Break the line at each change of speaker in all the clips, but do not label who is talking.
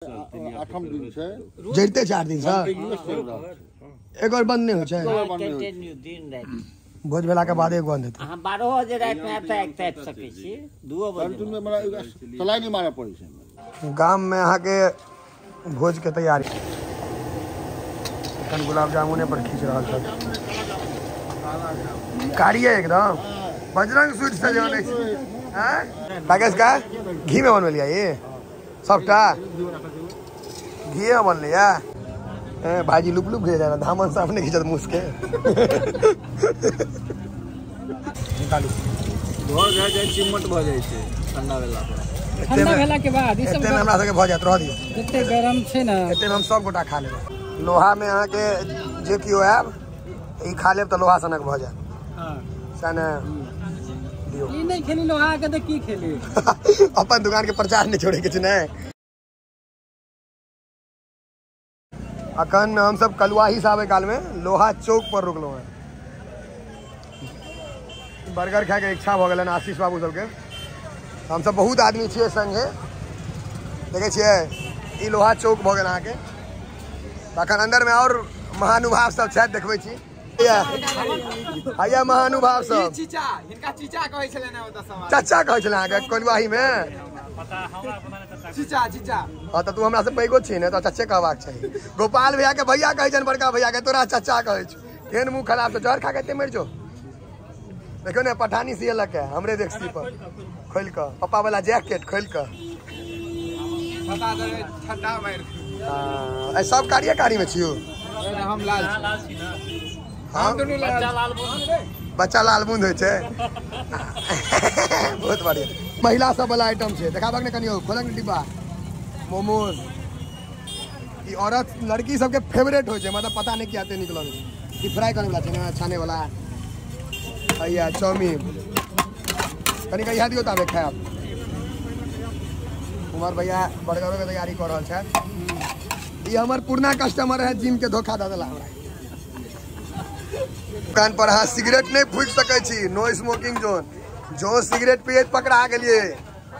आठम दिन से
जड़ते 4 दिन से एक और बंद नहीं हो छे भोज भेला के बाद एक बंद हेतै।
हां 12 बजे रात में आबि सकै छी 2 बजे
कंटिन्यू में हमरा तलाई नहीं मारे पड़ै छै।
गाम में अहाँ के भोज के तैयारी कन गुलाब जामुने पर खींच रहा था कारिए एकदम बजरंग स्वीट से जो नहीं हैं पैकेज का घी में बनवा लिया ये सबटा घी में बन लिया भाजी लुप लुप भेजा धामन साहब ने खींचत मुसके निकालू
भोज है जे चिमट भ जाय छै ठंडा वेला पर
ठंडा भेला के बाद ई सब
एते में हमरा सके भ जात रह दियो
एते गरम छै ना
एते में हम सब गोटा खा लेब लोहा में अहाँ के जे कियो आब ई खा लेब त लोहा सनक भ जात
हां
सने दियो
ई नहीं खेली लोहा के त की खेली
अपन दुकान के प्रचार नहीं छोड़े के छै ने। अखन हम सब कलुआही साहब काल में लोहा चौक पर रुकलो हैं बर्गर खाए के इच्छा भ गेलन आशीष बाबू सबके हम सब बहुत आदमी छियै संगे देखे छियै ई लोहा चौक भ गेल अहाँ के तखन अंदर में और महानुभाव सब छथि देखबै छी हैया महानुभाव सब
चीचा हिनका चीचा कहै छले ने ओता समाज
चाचा कहै छले अहाँ के कलुआही में
पता हमरा पता नहीं चीचा चीचा
हां त तू हमरा से पैगो छी ने त चाचे कहबाक चाहिए गोपाल भैया के भैया कहै छन बड़का भैया के तोरा चाचा कहै छ केन मुंह खराब से जहर खा के मर जो देखो ने पठानी से लग के हमरे देखसी पर खोल के पापा वाला जैकेट खोल के
पता दे ठंडा मार
ए सब कारी में छियो
हम लाल छी ना हम दोनों
बच्चा लाल बूंद होय छै बहुत बढ़िया महिला सब वाला आइटम छै देखाबक ने कनियो खोलक ने डिब्बा मोमोज ई औरत लड़की सब के फेवरेट होय छै मतलब पता नहीं क्या ते निकलल ई फ्राई करे वाला छै ना छाने वाला भैया चाउमीन कनी कहिया दियो ताबे खायब कुमार भैया बर्गरों के तैयारी कर रहल छै ई हमर पुरना कस्टमर है जिम के धोखा द देला हमरा दुकान पर हाँ सिगरेट नहीं फूक सके छी नो स्मोकिंग जोन जो सिगरेट पिए पकड़ा गेलिए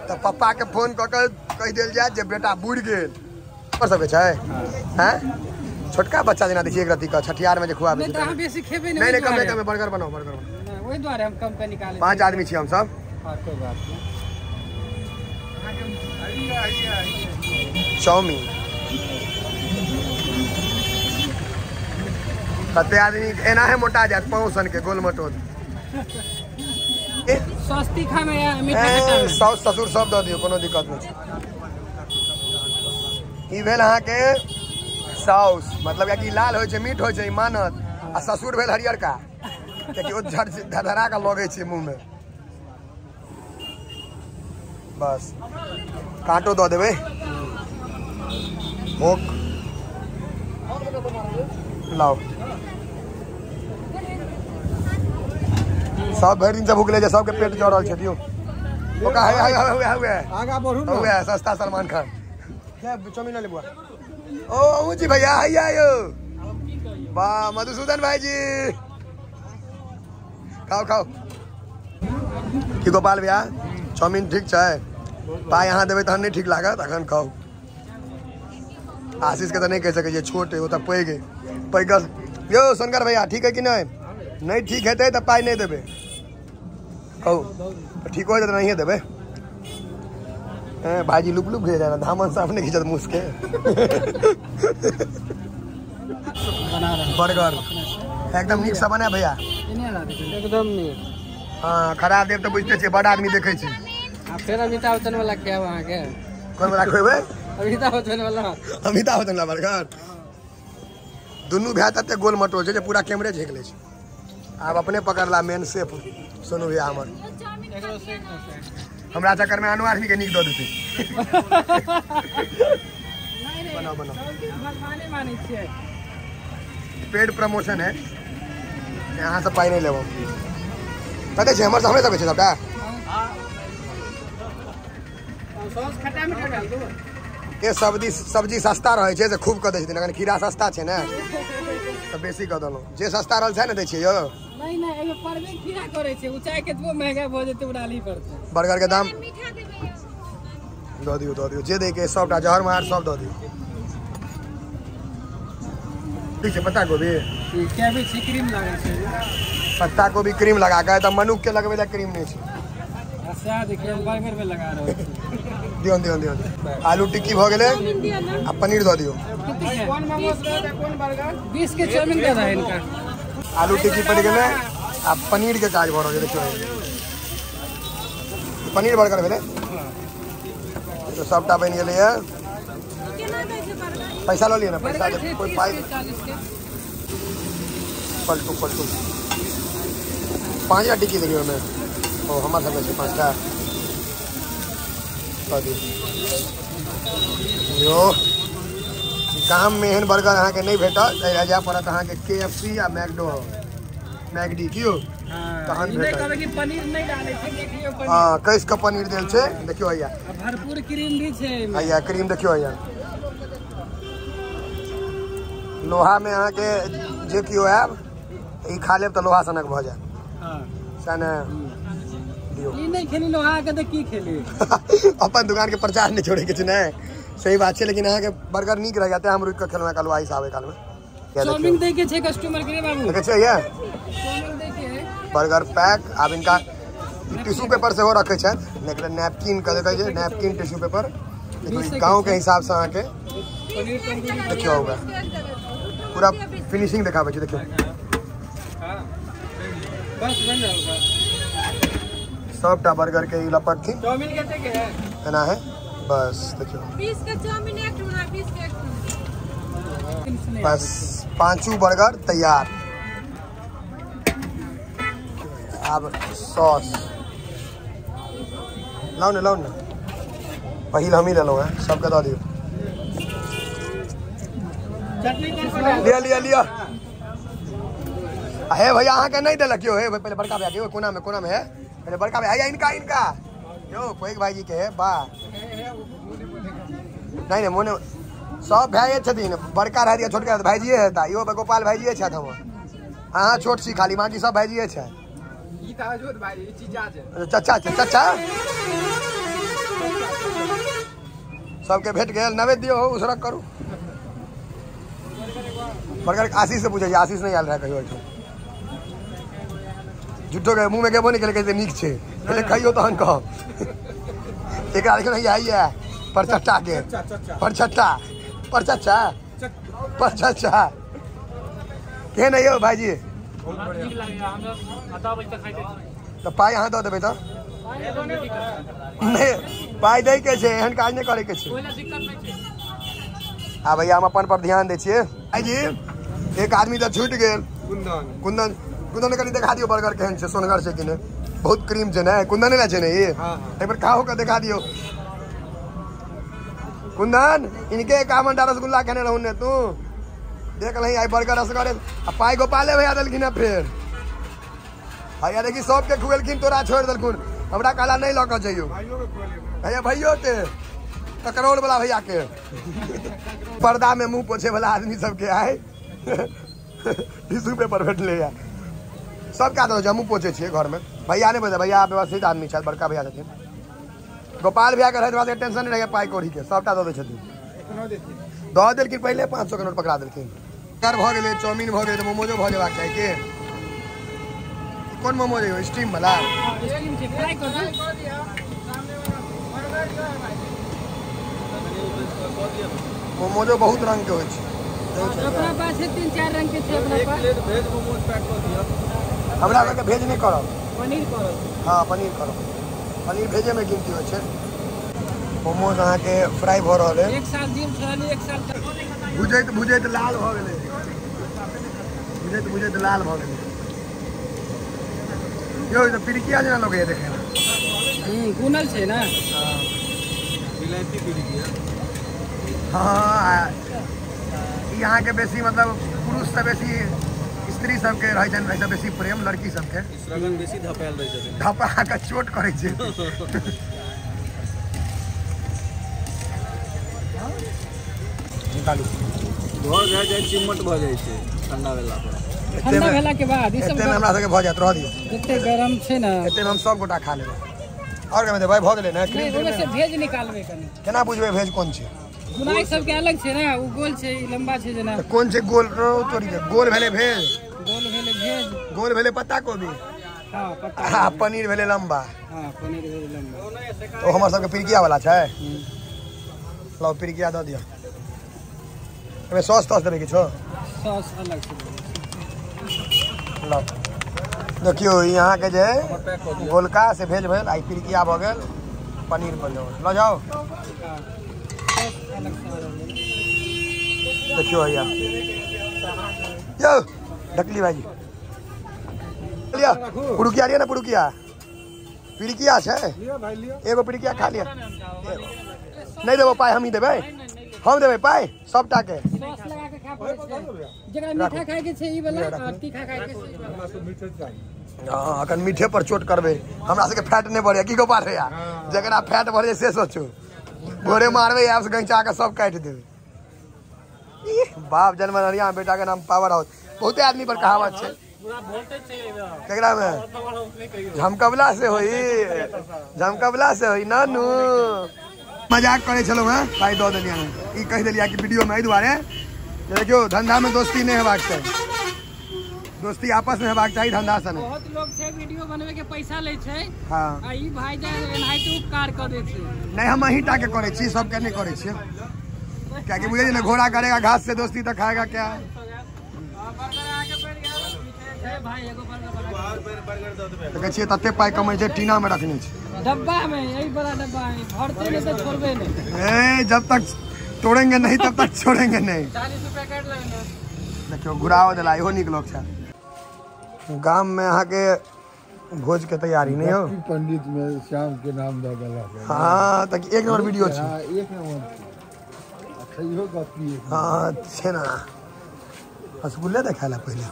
तो पप्पा के फोन क के कह देल जाए जे बेटा बुढ़ गेल पर सब छै हैं छोटका बच्चा जेना देखिए एक रति का छठियार में जे खुआबे
नहीं त हम बेसी खेबे
नहीं कम बर्गर बनाओ
ओइ द्वारे हम कम पे निकाले
5 आदमी छी हम सब
हां कोई बात नहीं
चाउमीन कते आदमी एना है मोटा जात पाउसन के गोल मटोल
सस्ती खा में मीठा खट्टा
साउस ससुर सब द दियो कोनो दिक्कत नहीं छै ई भेल अहाँ के साउस मतलब या कि लाल होय छै मीठ होय छै मानत आ ससुर भेल हरियर का कि ओ धरा का लगे छै मुंह में बस कांटो द देबे ओक लाओ सब भरि दिन से भूखले छै सबके पेट जड़ल छै दियो ओका है
आगा बढ़ू ना
हुए सस्ता सलमान खान क्या चाउमीन ले बुआ ओ जी भैया हैया यो वाह मधुसूदन भाई जी खाओ खाओ की गोपाल भैया चाउमीन ठीक छै पाई यहाँ देवे तहन नहीं ठीक लागत अखन खाओ आशीष के तो नहीं कह सके जे छोट है वो तो पैघ यो शंकर भैया ठीक है कि नहीं ठीक हेतै तो पाई नहीं देवे कहू ठीक हो जाए नहीं देवे भाजी लुप लुप भेजा धामन साहब ने खींचत मुसके बर्गर एकदम नीक से बना भैया
एकदम नहीं
हाँ खराब देव तो बुझते छे बड़ आदमी देखे छी
फिर अमिताभ बच्चन वाला क्या वहां के
कोन वाला खोबे
अमिताभ बच्चन वाला
बर्गर दुनू भैया तते गोल मटोल छै जे पूरा कैमरे झेक ले छै आब अपने पकड़ला मेन सेफ सोनू भैया हमर हमरा चक्कर में अनवार के नीक दऽ देतै बनाओ
भगवाने मानै छियै
पेड प्रमोशन है यहाँ से पाई नहीं लेबो कते छै हमर सामने सब छै सबटा
सॉस खट्टा मीठा डाल दो
ये सब्जी सस्ता रहे छै से खूब क दै छथिन अगर खीरा सस्ता छै ने तो बेसी क देलहुँ जे सस्ता रहल छै ने दै छियै यो
नहीं एगो परवे खीरा करे छै ऊंचाई केतबो महंगा भ जेते उड़ाली पड़ते
बर्गर के दाम दऽ दियौ जे दै के सबटा जहर मार सब दऽ दियौ। ठीक छै पत्ता गोभी
कैबेज से क्रीम लागल छै।
पत्ता गोभी क्रीम लगा के त मनुख के लगबे ला क्रीम नहीं छै।
अच्छा देखिए बर्गर में लगा रहे
दियौ आलू टिक्की भ गेले आ पनीर दऽ दियौ।
कौन मोमोज है कौन बर्गर 20 के चाउमीन दे रहा है इनका।
आलू टिक्की पड़ गेले आ पनीर के काज भ रहल देखियो पनीर बर्गर भेले तो सबटा बन गेले है। पैसा लो लिया ना पैसा कोई पाई पलटू 5 टिक्की देखियो मैं ओ हमार सब से 5टा यो काम में एहन बर्गर अहाँ के नहीं भेटत जा पड़त अहाँ के KFC या मैकडी कियो तहन भेटत
कि पनीर नहीं डाले छै देखियो पनीर।
हां कैस का पनीर देल छै देखियो भैया
भरपूर क्रीम भी छै
भैया क्रीम देखियो भैया लोहा में अहाँ के जे कियो आब ई खा लेब त लोहा सनक भ जाय।
हां
सने दियो
ई नहीं खेली लोहा के त की खेली
अपन दुकान के प्रचार नहीं छोड़े के छै ने सही बात है। लेकिन अहाँ के बर्गर नीक रह जाते हम रुक के खेलवा काल आई साबे काल में
चाउमीन दे के छै कस्टमर के बाबू
देखे छै ये
चाउमीन दे के
बर्गर पैक अब इनका टिश्यू पेपर से हो रखे छै नैपकिन कर देखे छै नैपकिन टिश्यू पेपर गांव के हिसाब से अहाँ के
पनीर तंदूरी
देखियो होगा पूरा फिनिशिंग दिखावे छै देखियो
बस बन जाएगा।
सबटा बर्गर के ई लपट थी
चाउमीन कैसे के है
एना है बस देखियो
20 का चाउमीन एक टुकड़ा 20 का एक टुकड़ा
बस 5 बर्गर तैयार। अब सॉस लाओ ना पहिल हम ही ले लो है सबके दऽ दियो
चटनी कौन सा
लिया हे भैया अहाँ के नहीं देलक यो हे पहले बड़का भैया के कोना में है पहले बड़का भैया इनका यो कोई भाई जी के है बा नहीं मोने सब भाई छथिन बड़का रह दिया छोटका भाईजी है ता यो गोपाल भाईजी है हम हाँ छोट सी खाली बाकी सब भाईजी है
ई त अजोत भाई ई चीजा छै
चाचा सबके भेट गए नवेद दियो उसरक करू बर्गर आशीष से पूछे आशीष नहीं आयल रहा कहियो झूठो के मुंह में गेबो नहीं कैसे नीक छे पहले खाइयो तहन कह एकरा देखो नहीं आई है परचट्टा के परचट्टा के नहीं हो भाईजी तो पाई यहाँ दऽ देबै तो नहीं पाई दे के छै एहन काज नहीं करे के छै हाँ भैया हम अपन पर ध्यान दे छियै भाईजी एक आदमी तो छूट गेल कुंदन कनी दिखा दियो बर्गर केहन छै सोनगर छै कि नहीं बहुत क्रीम छै ने कुंदन ला छै ने ये एक बार खाओ के दिखा दियो कुंदन इनके 51 रसगुल्ला खाने रहू ने तू देख लही आई बर्गर रसगर आ पाई गोपाले भैया देलखिन फिर भैया देखी सबके खुएलखिन तोरा छोड़ देलखुन हमरा काला नहीं लऽ कऽ जइयो भैया भैयो के ककरोल वाला भैया के पर्दा में मुंह पोछे वाला आदमी सबके आए टिश्यू पेपर भेटले है सबका तो मुँह पोछे छियै घर में भैया नहीं बोले भैया व्यवस्थित आदमी छथि बड़का भैया छथिन गोपाल भैया के रहते टेंशन नहीं रहे पाई कौड़ी के सबटा दऽ दै छथिन दऽ देलखिन पहले 500 के नोट पकड़ा देलखिन कार भ गेलै चाउमीन भ गेलै तो मोमोजो भ जेबाक चाही के कौन मोमोज है स्टीम वाला
स्टीम से फ्राई कर दो
मोमोजो बहुत रंग के होइ छै
अपना पास है 3-4 रंग के छै अपना पास
वेज मोमोज पैक कर दिया
हमरा के भेज नहीं करब
पनीर करो
हाँ पनीर करब पनीर भेजे में गिनती होइ छै मोमोज अहाँ के फ्राई भ रहल है
एक साल जिम छली एक साल
भुजैत लाल भ गेलै भुजैत लाल भ गेलै यो तो पिरिकिया जेना लगैया देखे में
गुनल छै ना
विलायती पिरिकिया
हाँ यहाँ के बेसी मतलब पुरुष से बेसी स्त्री सबके रह बेसी प्रेम लड़की सबके
श्रगन बेसी धपायल रह छथिन
धपा के चोट करे छै निकालू
घर जाय चिमट भ जाइ छै ठंडा वेला पर
ठंडा भेला के बाद ई सब
एते में हमरा सबके भ जात रह दियो
जते गरम छै ना
एते में हम सब गोटा खा लेबै और क्या भाई भऽ गेलै ना
नहीं ओमे से भेज निकालबे कनी
केना बुझबै भेज कोन छै
गुनाई सब के अलग छै ना उ गोल छै ई लंबा छै जना
तऽ कोन छै गोल तोरी के गोल भेलै भेज
गोल भेले भेज
गोल भेलै पत्ता कोबी
हां पता
आ पनीर भेलै लंबा
हां पनीर भेले लंबा
तो हमर सबके पिरकिया वाला छै लो पिरकिया दऽ दियौ एमे सॉस तॉस देबै किछो
सॉस अलग छै
लो देखियो यहाँ के जे गोलका से भेज भेल आई पिरकिया भऽ गेल पनीर बनो लो जाओ देखियो भैया यो ढकली भाईजी लिया पुड़ुकिया लिया ना पुड़ुकिया पिरकिया छै एगो पिरकिया खा लिया नहीं देबो पाई हम ही देबै हम देबै पाई सबटा के
सॉस लगा के खा पड़े छै जेकरा मीठा खाए के छै ई वाला तीखा खाए के छै हमरा सब मीठे चाहिए
हां अखन मीठे पर चोट करबे हमरा सबके फैट नहीं बढ़े की को बात है यार जकरा फैट बढ़े से सोचो भोरे मारबे ऐप से गंचा के सब काट देबे बाप जन्मरिया बेटा के नाम पावर हाउस बहुते आदमी पर कहावत छै पूरा वोल्टेज छै केकरा में झमकबला से होई नानू मजाक करे चलो हैं पाई दो देलिया ई कह देलिया कि वीडियो में दुआरे देखियो धंधा में दोस्ती नहीं हेबाक चाहिए दोस्ती आपस में हेबाक चाहिए धंधा से नहीं
बहुत लोग छै वीडियो बनवे के पैसा ले छै
हां
आ ई भाई जे एनाहिते उपकार कर दे छै
नहीं हम अही टा के करे छी सब के नहीं करे छी क्या कि बुझे ना घोड़ा करेगा घास से दोस्ती तो खाएगा क्या तो कहिए तते पाई कमाई छै टीना में रखने छी
डब्बा में यही बड़ा डब्बा है भरते नहीं तो छोड़बे नहीं
ए जब तक तोड़ेंगे नहीं तब तक छोड़ेंगे नहीं
40 रुपया काट लेंगे
देखियो गुराव दिला इहो निक लोग छै गांव में यहाँ के भोज के तैयारी नहीं हो
पंडित में श्याम के नाम दे देला
हाँ तक एक नंबर वीडियो छै
एक नंबर अच्छा इहो गपी
हाँ छै ना रसगुल्ले देखाला पहले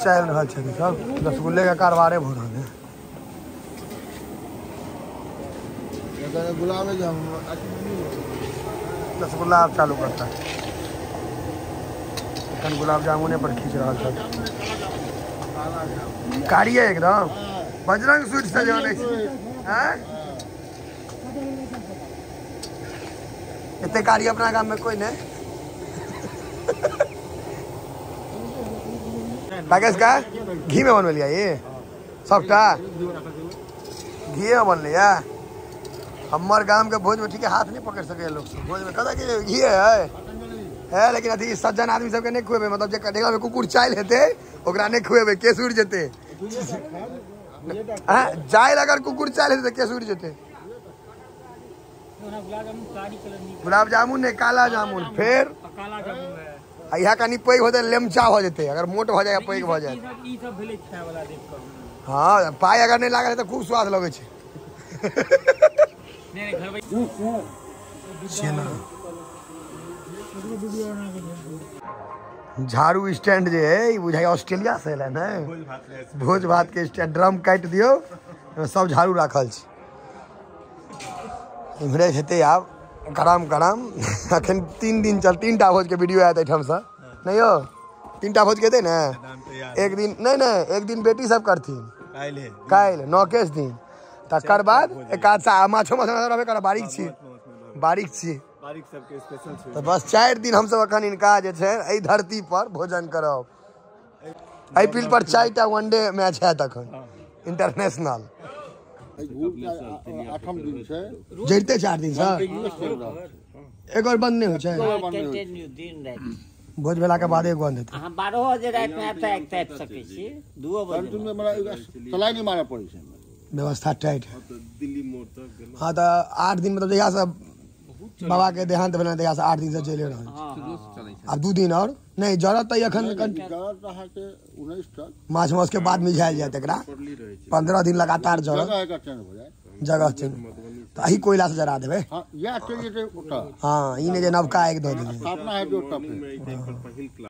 चल रहल छै सब रसगुल्ले का कारबारे भ रहल है
गुलाब जामुन
रसगुल्ला आप चालू करता है गुलाब जामुने पर खींच रहा था कारिए एकदम बजरंग स्वीट से जो इतने कारी अपना काम में कोई नहीं बागेश का घी में बन लिया ये सबटा घी में बन लिया हमार गांव के भोज में ठीक है हाथ नहीं पकड़ सके लोग भोज में कहता कि घी है लेकिन अथी सज्जन आदमी सबके नहीं खुएबे मतलब जे कटेगा में कुकुर चाय लेते ओकरा नहीं खुएबे केस उड़ जेते जाइल अगर कुकुर चाय लेते केस उड़ जेते गुलाब जामुन ने काला जामुन फिर यहाँ कनी पैघ होते लेमचा हो जेते अगर मोट हो जाए पैघ हो जाए हाँ पाई अगर नहीं लागल तो खूब स्वाद लगे छै झाड़ू स्टैंड जे है बुझाई ऑस्ट्रेलिया से है ना भोज भात के स्टैंड ड्रम काट दियो सब झाड़ू रखल इमहरे हेते आब गरम गरम अखन 3 दिन चल 3टा भोज के वीडियो आयत एठम से नहीं हो 3टा भोज के दे ना एक दिन नहीं एक दिन बेटी सब करथिन काल्हि 9 दिन तकर बाद एक आध सा माछो रहबे कर बारीक छी तो बस 4 दिन हम सब अखन इनका जे छै एई धरती पर भोजन करब एई फील्ड पर 4टा वनडे मैच है तखन इंटरनेशनल
8 दिन छै
जड़ते 4 दिन से एक और बंद नहीं हो छै भोज भेला के बाद एक बंद हेतै
अहाँ 12 बजे रात में आबि सकै छी 2 बजे
तुम हमरा चलाई नहीं मारे पड़े छै
व्यवस्था टाइट है दिल्ली मोड़ तक हाँ तो 8 दिन मतलब जहिया से बाबा के देहांत भेल तहिया से 8 दिन से चले रहल अब 2 दिन और नहीं जरूरत तो अखन माछ माछ के बाद मिझायल जाए एकरा 15 दिन लगातार जगह तो अही कोयला से जरा देवे
हाँ ई ने जे नवका एक दो दिन
स्थापना है जो